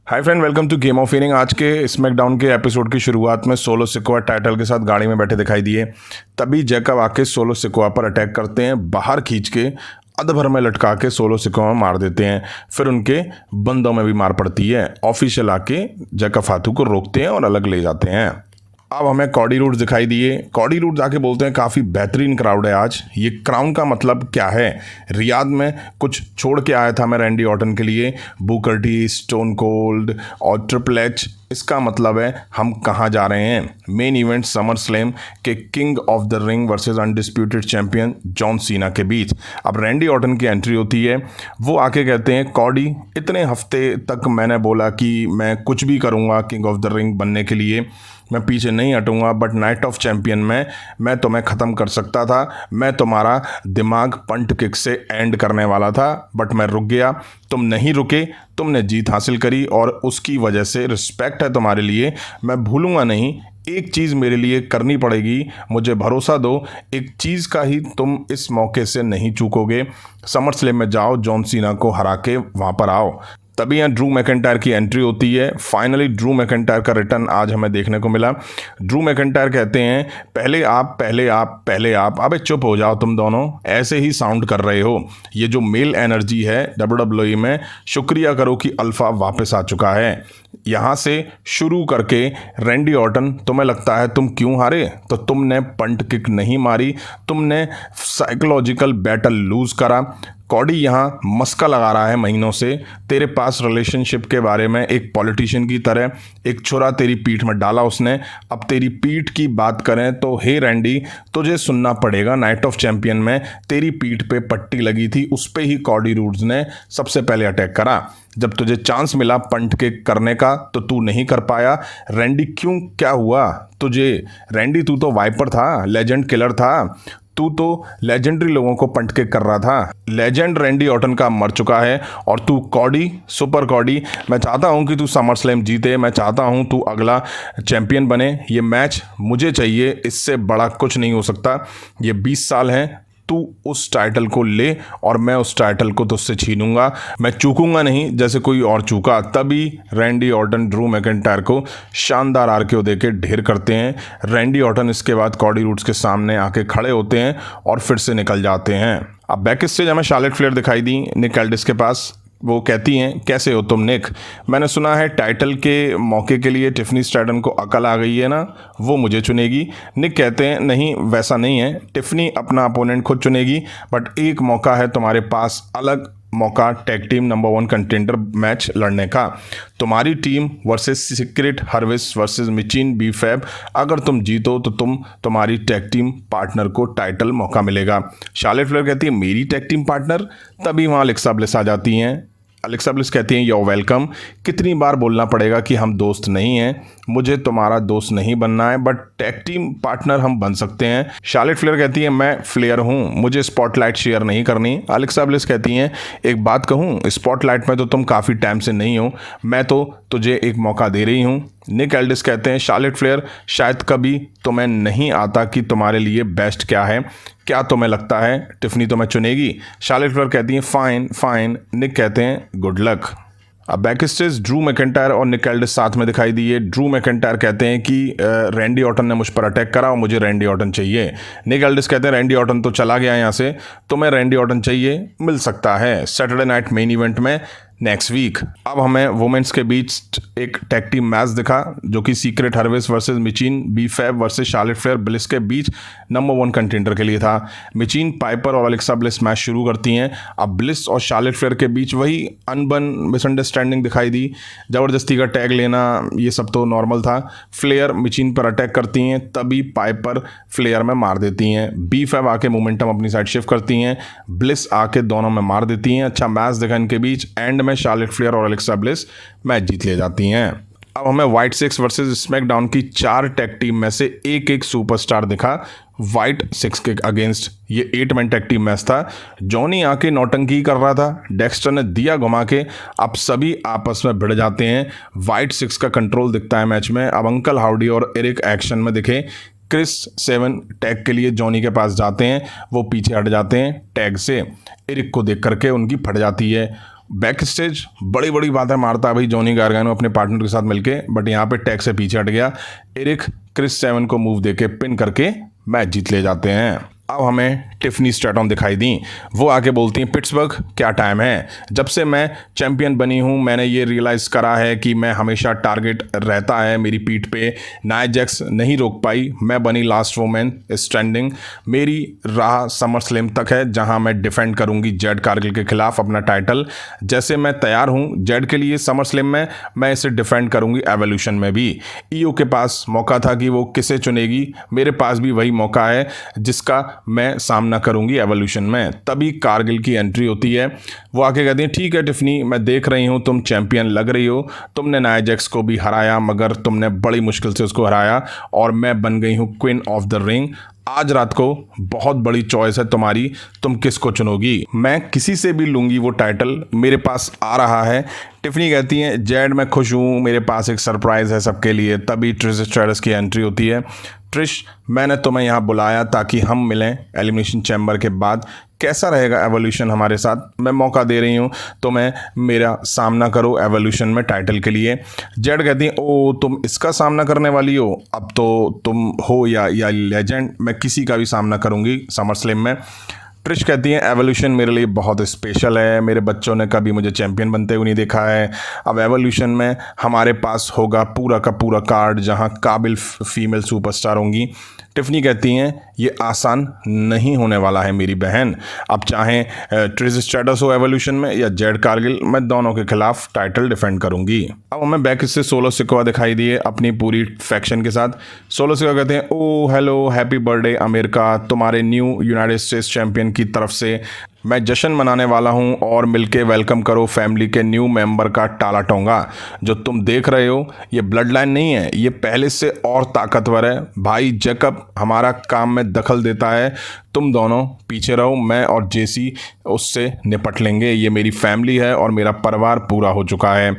Hi friend, welcome to game of inning. आज के SmackDown के एपिसोड की शुरुआत में सोलो सिकोआ टाइटल के साथ गाड़ी में बैठे दिखाई दिए। तभी जैकब आके सोलो सिकोआ पर अटैक करते हैं, बाहर खींच के अधभर में लटका के सोलो सिकोआ में मार देते हैं। फिर उनके बंदों में भी मार पड़ती है। ऑफिशियल आके जैकब फातू को रोकते हैं और अलग ले जाते हैं। अब हमें कॉडी रूड्स दिखाई दिए। कॉडी रूड्स आके बोलते हैं काफ़ी बेहतरीन क्राउड है आज। ये क्राउन का मतलब क्या है? रियाद में कुछ छोड़ के आया था मैं रैंडी ऑर्टन के लिए, बूकर टी, स्टोन कोल्ड और ट्रिपल एच। इसका मतलब है हम कहाँ जा रहे हैं? मेन इवेंट समर स्लैम के king of the ring versus undisputed champion John Cena के बीच। अब रैंडी ऑर्टन की एंट्री होती है। वो आके कहते हैं कॉडी, इतने हफ्ते तक मैंने बोला कि मैं कुछ भी करूँगा किंग ऑफ द रिंग बनने के लिए, मैं पीछे नहीं हटूंगा, बट नाइट ऑफ चैंपियन में मैं तुम्हें ख़त्म कर सकता था। मैं तुम्हारा दिमाग पंट किक से एंड करने वाला था, बट मैं रुक गया। तुम नहीं रुके, तुमने जीत हासिल करी और उसकी वजह से रिस्पेक्ट है तुम्हारे लिए, मैं भूलूंगा नहीं। एक चीज़ मेरे लिए करनी पड़ेगी, मुझे भरोसा दो, एक चीज़ का ही तुम इस मौके से नहीं चूकोगे। समर स्लैम में जाओ, जॉन सीना को हरा के वहाँ पर आओ। तभी यहाँ ड्रू मैकिंटायर की एंट्री होती है। फाइनली ड्रू मैकिंटायर का रिटर्न आज हमें देखने को मिला। ड्रू मैकिंटायर कहते हैं पहले आप, पहले आप, पहले आप। अबे चुप हो जाओ, तुम दोनों ऐसे ही साउंड कर रहे हो। ये जो मेल एनर्जी है WWE में, शुक्रिया करो कि अल्फा वापस आ चुका है। यहाँ से शुरू करके रैंडी ऑर्टन, तुम्हें लगता है तुम क्यों हारे? तो तुमने पंट किक नहीं मारी, तुमने साइकोलॉजिकल बैटल लूज करा। कॉडी यहाँ मस्का लगा रहा है महीनों से तेरे पास रिलेशनशिप के बारे में, एक पॉलिटिशियन की तरह एक छुरा तेरी पीठ में डाला उसने। अब तेरी पीठ की बात करें तो हे रैंडी, तुझे सुनना पड़ेगा। नाइट ऑफ चैंपियन में तेरी पीठ पे पट्टी लगी थी, उस पे ही कॉडी रूड्स ने सबसे पहले अटैक करा। जब तुझे चांस मिला पंट किक करने का तो तू नहीं कर पाया। रैंडी क्यों, क्या हुआ तुझे? रैंडी तू तो वाइपर था, लेजेंड किलर था, तू तो लेजेंडरी लोगों को पंट किक कर रहा था। लेजेंड रैंडी ऑर्टन का मर चुका है और तू कॉडी, सुपर कॉडी। मैं चाहता हूं कि तू समर स्लैम जीते, मैं चाहता हूं तू अगला चैंपियन बने। ये मैच मुझे चाहिए, इससे बड़ा कुछ नहीं हो सकता। ये 20 साल हैं, तू उस टाइटल को ले और मैं उस टाइटल को तुझसे छीनूंगा। मैं चूकूंगा नहीं जैसे कोई और चूका। तभी रैंडी ऑर्टन ड्रू मैकिंटायर को शानदार आरकेओ देके ढेर करते हैं। रैंडी ऑर्टन इसके बाद कॉडी रूड्स के सामने आके खड़े होते हैं और फिर से निकल जाते हैं। अब बैक स्टेज हमें शार्लेट फ्लेयर दिखाई दी निक एल्डिस के पास। वो कहती हैं कैसे हो तुम निक? मैंने सुना है टाइटल के मौके के लिए टिफनी स्ट्रैटन को अकल आ गई है ना, वो मुझे चुनेगी। निक कहते हैं नहीं, वैसा नहीं है, टिफनी अपना अपोनेंट खुद चुनेगी, बट एक मौका है तुम्हारे पास, अलग मौका, tag team number 1 contender match लड़ने का। तुम्हारी team versus Secret Hervice versus Michin B Fab. अगर तुम जीतो तो तुम्हारी टैग टीम पार्टनर को टाइटल मौका मिलेगा। शार्लेट फ्लेयर कहती है मेरी टैग टीम पार्टनर? तभी वहाँ अलेक्सा ब्लिस आ जाती हैं। अलेक्सा ब्लिस कहती हैं यो वेलकम। कितनी बार बोलना पड़ेगा कि हम दोस्त नहीं हैं? मुझे तुम्हारा दोस्त नहीं बनना है, बट टैग टीम पार्टनर हम बन सकते हैं। शार्लेट फ्लेयर कहती है मैं फ्लेयर हूँ, मुझे स्पॉटलाइट शेयर नहीं करनी। अलेक्सा ब्लिस कहती हैं एक बात कहूँ, स्पॉटलाइट में तो तुम काफ़ी टाइम से नहीं हो, मैं तो तुझे एक मौका दे रही हूँ। निक एल्डिस कहते हैं शार्लेट फ्लेयर, शायद कभी तुम्हें नहीं आता कि तुम्हारे लिए बेस्ट क्या है। क्या तुम्हें लगता है टिफनी तुम्हें चुनेगी? शार्लेट फ्लेयर कहती हैं फाइन फाइन। निक कहते हैं गुड लक। अब बैक स्टेज ड्रू मैकिंटायर और निक एल्डिस साथ में दिखाई दिए। ड्रू मैकिंटायर कहते हैं कि रैंडी ऑर्टन ने मुझ पर अटैक करा और मुझे रैंडी ऑर्टन चाहिए। निक एल्डिस कहते हैं रैंडी ऑर्टन तो चला गया यहाँ से, तुम्हें रैंडी ऑर्टन चाहिए, मिल सकता है सैटरडे नाइट मेन इवेंट में नेक्स्ट वीक। अब हमें वुमेन्स के बीच एक टैग टीम मैच दिखा जो कि Secret Hervice versus Michin B Fab versus Charlotte Flair Bliss के बीच नंबर 1 कंटेंडर के लिए था। मिचिन, पाइपर और अलेक्सा ब्लिस मैच शुरू करती हैं। अब ब्लिस और शार्लेट फ्लेयर के बीच वही अनबन मिसअंडरस्टैंडिंग दिखाई दी। ज़बरदस्ती का टैग लेना ये सब तो नॉर्मल था। फ्लेयर मिचिन पर अटैक करती हैं, तभी पाइपर फ्लेयर में मार देती हैं। बी फैब आके मोमेंटम अपनी साइड शिफ्ट करती हैं, ब्लिस आके दोनों में मार देती हैं। अच्छा मैच दिखा इनके बीच। एंड में शार्लेट फ्लेयर और अलेक्सा ब्लिस मैच जीत ले जाती हैं। अब हमें व्हाइट 6 वर्सेस स्मैकडाउन की 4 टैग टीम में से एक एक सुपरस्टार दिखा। व्हाइट 6 के अगेंस्ट ये 8 मैन टैग टीम मैच था। जॉनी आके नौटंकी कर रहा था, डेक्स्टर ने दिया घुमा के। अब सभी आपस में भिड़ जाते हैं। व्हाइट 6 का कंट्रोल दिखता है मैच में। अब अंकल हाउडी और एरिक एक्शन में दिखे। क्रिस 7 टैग के लिए जॉनी के पास जाते हैं, वो पीछे हट जाते हैं टैग से। एरिक को देख करके उनकी फट जाती है। बैक स्टेज बड़ी बड़ी बातें मारता है भाई जॉनी गार्गानो अपने पार्टनर के साथ मिलके, बट यहाँ पे टैग से पीछे हट गया। एरिक क्रिस सेवन को मूव देके पिन करके मैच जीत ले जाते हैं। अब हमें टिफनी स्ट्रैटन दिखाई दी। वो आके बोलती हैं पिट्सबर्ग क्या टाइम है। जब से मैं चैंपियन बनी हूँ मैंने ये रियलाइज़ करा है कि मैं हमेशा टारगेट रहता है मेरी पीठ पे। नाया जैक्स नहीं रोक पाई, मैं बनी लास्ट वुमेन स्टैंडिंग। मेरी राह समर स्लैम तक है जहाँ मैं डिफेंड करूँगी जेड कारगिल के खिलाफ अपना टाइटल। जैसे मैं तैयार हूँ जेड के लिए समर स्लैम में, मैं इसे डिफेंड करूँगी एवोल्यूशन में भी। ईओ के पास मौका था कि वो किसे चुनेगी, मेरे पास भी वही मौका है जिसका मैं सामना करूंगी एवोल्यूशन में। तभी कारगिल की एंट्री होती है। वो आके कहती हैं ठीक है टिफनी, मैं देख रही हूँ तुम चैंपियन लग रही हो, तुमने नाया जैक्स को भी हराया मगर तुमने बड़ी मुश्किल से उसको हराया और मैं बन गई हूँ क्वीन ऑफ द रिंग। आज रात को बहुत बड़ी चॉइस है तुम्हारी, तुम किसको चुनोगी। मैं किसी से भी लूंगी वो टाइटल, मेरे पास आ रहा है। टिफनी कहती है जेड मैं खुश हूँ, मेरे पास एक सरप्राइज़ है सबके लिए। तभी ट्रिश स्ट्रेटस की एंट्री होती है। ट्रिश मैंने तुम्हें यहाँ बुलाया ताकि हम मिलें एलिमिनेशन चैम्बर के बाद। कैसा रहेगा एवोल्यूशन हमारे साथ, मैं मौका दे रही हूँ तुम्हें, मेरा सामना करो एवोल्यूशन में टाइटल के लिए। जेड कहती है ओ तुम इसका सामना करने वाली हो, अब तो तुम हो या लेजेंड, मैं किसी का भी सामना करूँगी समर स्लैम में। ट्रिश कहती है एवोल्यूशन मेरे लिए बहुत स्पेशल है, मेरे बच्चों ने कभी मुझे चैंपियन बनते हुए नहीं देखा है। अब एवोल्यूशन में हमारे पास होगा पूरा का पूरा कार्ड जहां काबिल फीमेल सुपरस्टार होंगी। टिफनी कहती हैं ये आसान नहीं होने वाला है मेरी बहन। अब चाहे ट्रिश स्ट्रेटस हो एवोल्यूशन में या जेड कारगिल, मैं दोनों के खिलाफ टाइटल डिफेंड करूंगी। अब हमें बैक से सोलो सिकोआ दिखाई दिए अपनी पूरी फैक्शन के साथ। सोलो सिकोआ कहते हैं ओ हेलो हैप्पी बर्थडे अमेरिका, तुम्हारे न्यू यूनाइटेड स्टेट्स चैंपियन की तरफ से मैं जश्न मनाने वाला हूं और मिलके वेलकम करो फैमिली के न्यू मेंबर का टाला टोंगा। जो तुम देख रहे हो ये ब्लड लाइन नहीं है, ये पहले से और ताकतवर है। भाई जैकब हमारा काम में दखल देता है, तुम दोनों पीछे रहो, मैं और जेसी उससे निपट लेंगे। ये मेरी फैमिली है और मेरा परिवार पूरा हो चुका है।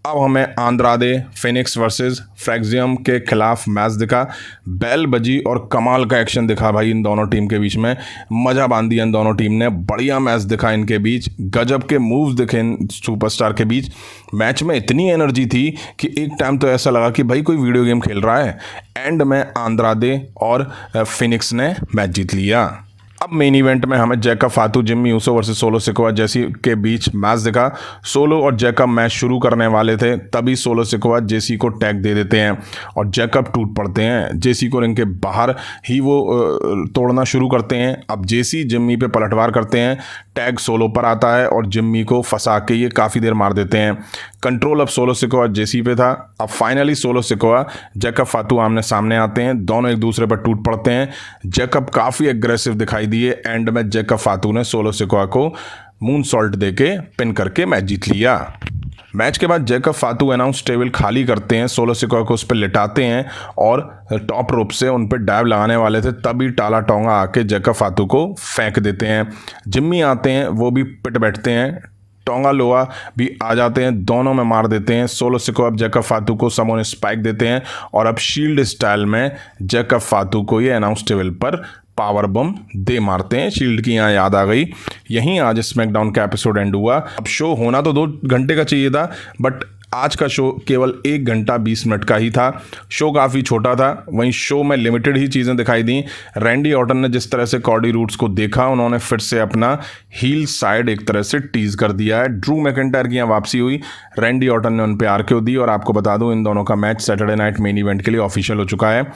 अब हमें आंद्रादे फिनिक्स वर्सेस फ्रैक्सियम के खिलाफ मैच दिखा। बैल बजी और कमाल का एक्शन दिखा भाई इन दोनों टीम के बीच में, मज़ा बांध दिया इन दोनों टीम ने। बढ़िया मैच दिखा इनके बीच, गजब के मूव्स दिखे इन सुपरस्टार के बीच। मैच में इतनी एनर्जी थी कि एक टाइम तो ऐसा लगा कि भाई कोई वीडियो गेम खेल रहा है। एंड में आंद्रादे और फिनिक्स ने मैच जीत लिया। अब मेन इवेंट में हमें Jacob Fatu Jimmy Uso versus Solo Sikoa जेसी के बीच मैच दिखा। सोलो और जैकब मैच शुरू करने वाले थे, तभी सोलो सिकोआ जेसी को टैग दे देते हैं और जैकब टूट पड़ते हैं। जेसी को रिंग के बाहर ही वो तोड़ना शुरू करते हैं। अब जेसी जिम्मी पे पलटवार करते हैं, टैग सोलो पर आता है और जिम्मी को फंसा के ये काफ़ी देर मार देते हैं। कंट्रोल अब सोलो सिकोआ जेसी पे था। अब फाइनली सोलो सिकोआ जैकब फातू आमने सामने आते हैं, दोनों एक दूसरे पर टूट पड़ते हैं। जैकब काफ़ी एग्रेसिव दिखाई दिए। एंड में जैकब फातू ने सोलो सिकोआ को मून सॉल्ट देके पिन करके मैच जीत लिया। मैच के बाद जैकब फातू अनाउंस टेबल खाली करते हैं, सोलो सिकोआ को उस पर लिटाते हैं और टॉप रोप से उन पर डाइव लगाने वाले थे, तभी टाला टोंगा आके जैकब फातू को फेंक देते हैं। जिम्मी आते हैं, वो भी पिट बैठते हैं, टोंगा लोआ भी आ जाते हैं, दोनों में मार देते हैं। सोलो सिकोआ अब जैकब फातू को समोन स्पाइक देते हैं और अब शील्ड स्टाइल में जैकब फातू को ये अनाउंस टेबल पर पावर बम दे मारते हैं। शील्ड की यहाँ याद आ गई। यहीं आज स्मैकडाउन का एपिसोड एंड हुआ। अब शो होना तो 2 घंटे का चाहिए था, बट आज का शो केवल 1 घंटा 20 मिनट का ही था। शो काफ़ी छोटा था, वहीं शो में लिमिटेड ही चीज़ें दिखाई दी। रैंडी ऑर्टन ने जिस तरह से कॉडी रूट्स को देखा, उन्होंने फिर से अपना हील साइड एक तरह से टीज कर दिया है। ड्रू मैकिंटायर की यहाँ वापसी हुई, रैंडी ऑर्टन ने उन पर आरक्यू दी और आपको बता दूं इन दोनों का match Saturday night main event के लिए ऑफिशियल हो चुका है।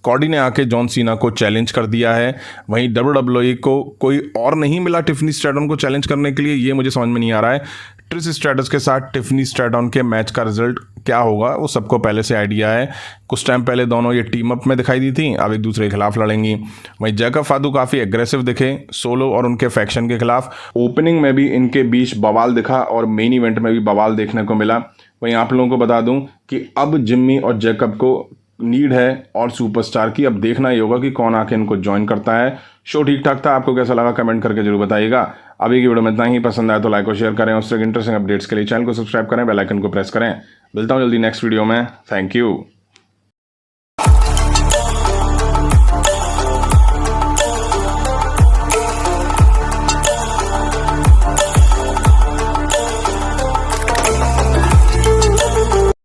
कॉडी ने आके जॉन सीना को चैलेंज कर दिया है। वहीं WWE को कोई और नहीं मिला टिफनी स्ट्रैटन को चैलेंज करने के लिए, ये मुझे समझ में नहीं आ रहा है। ट्रिश स्ट्रैटस के साथ टिफनी स्ट्रैटन के मैच का रिजल्ट क्या होगा वो सबको पहले से आइडिया है। कुछ टाइम पहले दोनों ये टीम अप में दिखाई दी थी, अब एक दूसरे के खिलाफ लड़ेंगी। वहीं जैकब फातू काफ़ी एग्रेसिव दिखे सोलो और उनके फैक्शन के खिलाफ। ओपनिंग में भी इनके बीच बवाल दिखा और मेन इवेंट में भी बवाल देखने को मिला। वहीं आप लोगों को बता दूं कि अब जिम्मी और जैकब को नीड है और सुपरस्टार की। अब देखना ही होगा कि कौन आके इनको ज्वाइन करता है। शो ठीक ठाक था, आपको कैसा लगा कमेंट करके जरूर बताइएगा। अभी की वीडियो में इतना ही, पसंद आया तो लाइक और शेयर करें। उस तरह इंटरेस्टिंग अपडेट्स के लिए चैनल को सब्सक्राइब करें, बेल आइकन को प्रेस करें। मिलता हूँ जल्दी नेक्स्ट वीडियो में। Thank you.